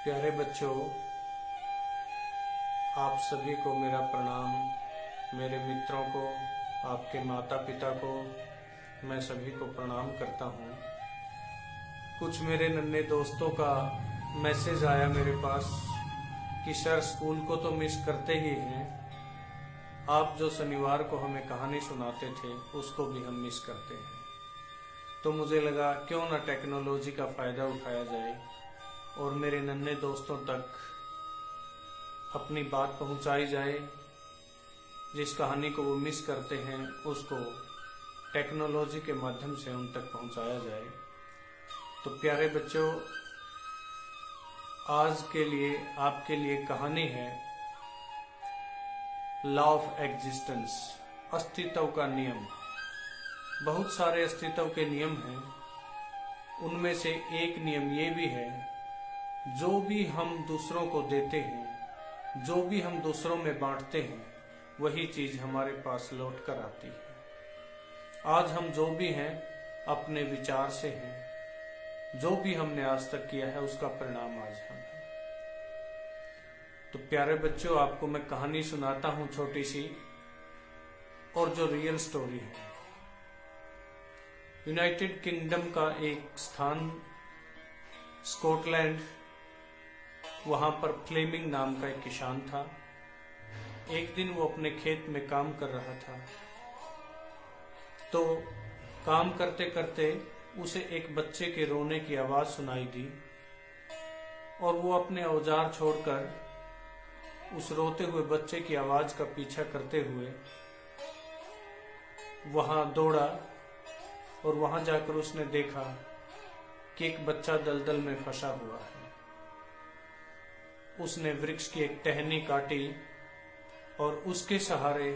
प्यारे बच्चों, आप सभी को मेरा प्रणाम। मेरे मित्रों को, आपके माता पिता को मैं सभी को प्रणाम करता हूँ। कुछ मेरे नन्हे दोस्तों का मैसेज आया मेरे पास कि सर स्कूल को तो मिस करते ही हैं, आप जो शनिवार को हमें कहानी सुनाते थे उसको भी हम मिस करते हैं। तो मुझे लगा क्यों ना टेक्नोलॉजी का फ़ायदा उठाया जाए और मेरे नन्हे दोस्तों तक अपनी बात पहुंचाई जाए। जिस कहानी को वो मिस करते हैं उसको टेक्नोलॉजी के माध्यम से उन तक पहुंचाया जाए। तो प्यारे बच्चों, आज के लिए आपके लिए कहानी है लॉ ऑफ एग्जिस्टेंस, अस्तित्व का नियम। बहुत सारे अस्तित्व के नियम हैं, उनमें से एक नियम ये भी है, जो भी हम दूसरों को देते हैं, जो भी हम दूसरों में बांटते हैं, वही चीज हमारे पास लौट कर आती है। आज हम जो भी हैं अपने विचार से हैं, जो भी हमने आज तक किया है उसका परिणाम आज हम हैं। तो प्यारे बच्चों, आपको मैं कहानी सुनाता हूं छोटी सी, और जो रियल स्टोरी है। यूनाइटेड किंगडम का एक स्थान स्कॉटलैंड, वहां पर फ्लेमिंग नाम का एक किसान था। एक दिन वो अपने खेत में काम कर रहा था, तो काम करते करते उसे एक बच्चे के रोने की आवाज सुनाई दी और वो अपने औजार छोड़कर उस रोते हुए बच्चे की आवाज का पीछा करते हुए वहां दौड़ा और वहां जाकर उसने देखा कि एक बच्चा दलदल में फंसा हुआ है। उसने वृक्ष की एक टहनी काटी और उसके सहारे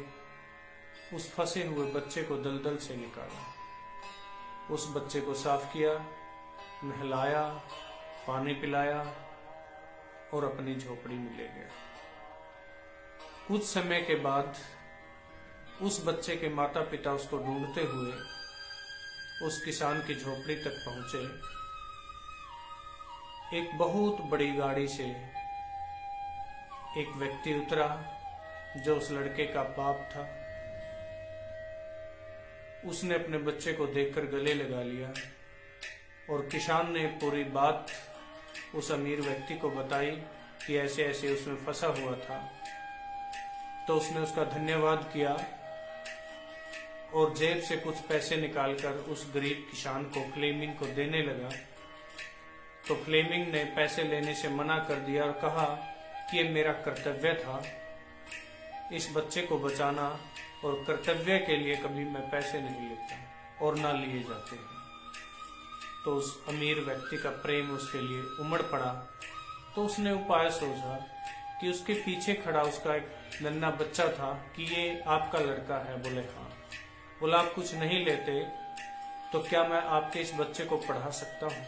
उस फंसे हुए बच्चे को दलदल से निकाला। उस बच्चे को साफ किया, नहलाया, पानी पिलाया और अपनी झोपड़ी में ले गया। कुछ समय के बाद उस बच्चे के माता पिता उसको ढूंढते हुए उस किसान की झोपड़ी तक पहुंचे। एक बहुत बड़ी गाड़ी से एक व्यक्ति उतरा जो उस लड़के का बाप था। उसने अपने बच्चे को देखकर गले लगा लिया और किसान ने पूरी बात उस अमीर व्यक्ति को बताई कि ऐसे ऐसे उसमें फंसा हुआ था। तो उसने उसका धन्यवाद किया और जेब से कुछ पैसे निकालकर उस गरीब किसान को, फ्लेमिंग को देने लगा। तो फ्लेमिंग ने पैसे लेने से मना कर दिया और कहा कि ये मेरा कर्तव्य था इस बच्चे को बचाना, और कर्तव्य के लिए कभी मैं पैसे नहीं लेता और ना लिए जाते हैं। तो उस अमीर व्यक्ति का प्रेम उसके लिए उमड़ पड़ा। तो उसने उपाय सोचा कि उसके पीछे खड़ा उसका एक नन्हा बच्चा था कि ये आपका लड़का है। बोले हाँ। बोला आप कुछ नहीं लेते तो क्या मैं आपके इस बच्चे को पढ़ा सकता हूँ?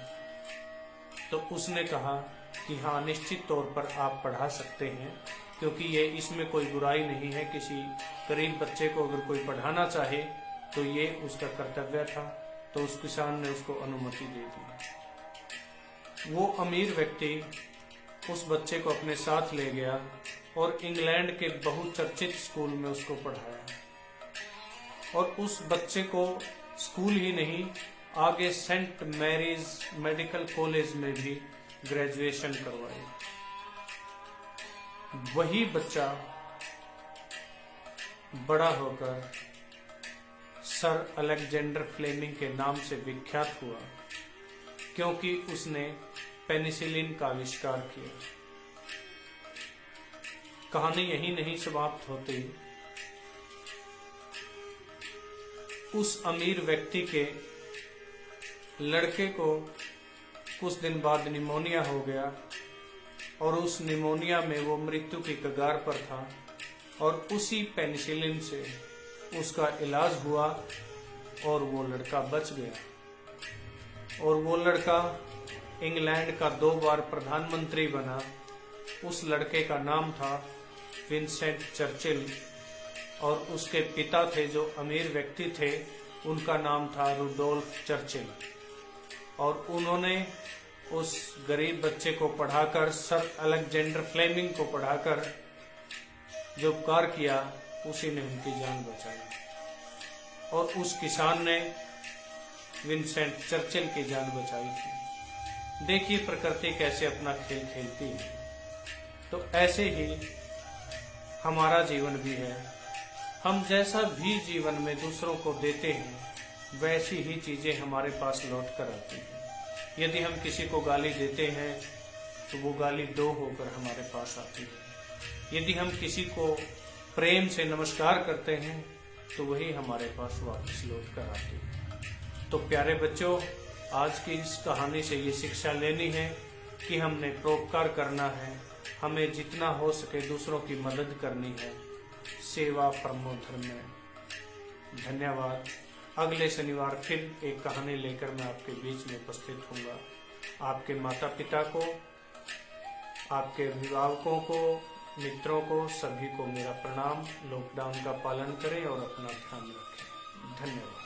तो उसने कहा कि हाँ, निश्चित तौर पर आप पढ़ा सकते हैं, क्योंकि ये इसमें कोई बुराई नहीं है। किसी गरीब बच्चे को अगर कोई पढ़ाना चाहे तो ये उसका कर्तव्य था। तो उस किसान ने उसको अनुमति दे दी। वो अमीर व्यक्ति उस बच्चे को अपने साथ ले गया और इंग्लैंड के बहुचर्चित स्कूल में उसको पढ़ाया। और उस बच्चे को स्कूल ही नहीं, आगे सेंट मैरीज मेडिकल कॉलेज में भी ग्रेजुएशन करवाई। वही बच्चा बड़ा होकर सर अलेक्जेंडर फ्लेमिंग के नाम से विख्यात हुआ, क्योंकि उसने पेनिसिलिन का आविष्कार किया। कहानी यही नहीं समाप्त होती। उस अमीर व्यक्ति के लड़के को कुछ दिन बाद निमोनिया हो गया और उस निमोनिया में वो मृत्यु की कगार पर था, और उसी पेनिसिलिन से उसका इलाज हुआ और वो लड़का बच गया। और वो लड़का इंग्लैंड का 2 बार प्रधानमंत्री बना। उस लड़के का नाम था विंसेंट चर्चिल, और उसके पिता थे जो अमीर व्यक्ति थे, उनका नाम था रुडोल्फ चर्चिल। और उन्होंने उस गरीब बच्चे को पढ़ाकर, सर अलेक्जेंडर फ्लेमिंग को पढ़ाकर जो उपकार किया, उसी ने उनकी जान बचाई। और उस किसान ने विंसेंट चर्चिल की जान बचाई थी। देखिए प्रकृति कैसे अपना खेल खेलती है। तो ऐसे ही हमारा जीवन भी है। हम जैसा भी जीवन में दूसरों को देते हैं, वैसी ही चीजें हमारे पास लौट कर आती हैं। यदि हम किसी को गाली देते हैं तो वो गाली दो होकर हमारे पास आती है। यदि हम किसी को प्रेम से नमस्कार करते हैं तो वही हमारे पास वापस लौट कर आती है। तो प्यारे बच्चों, आज की इस कहानी से ये शिक्षा लेनी है कि हमने परोपकार करना है, हमें जितना हो सके दूसरों की मदद करनी है। सेवा परमो धर्म है। धन्यवाद। अगले शनिवार फिर एक कहानी लेकर मैं आपके बीच में उपस्थित होऊंगा। आपके माता पिता को, आपके अभिभावकों को, मित्रों को, सभी को मेरा प्रणाम। लॉकडाउन का पालन करें और अपना ध्यान रखें। धन्यवाद।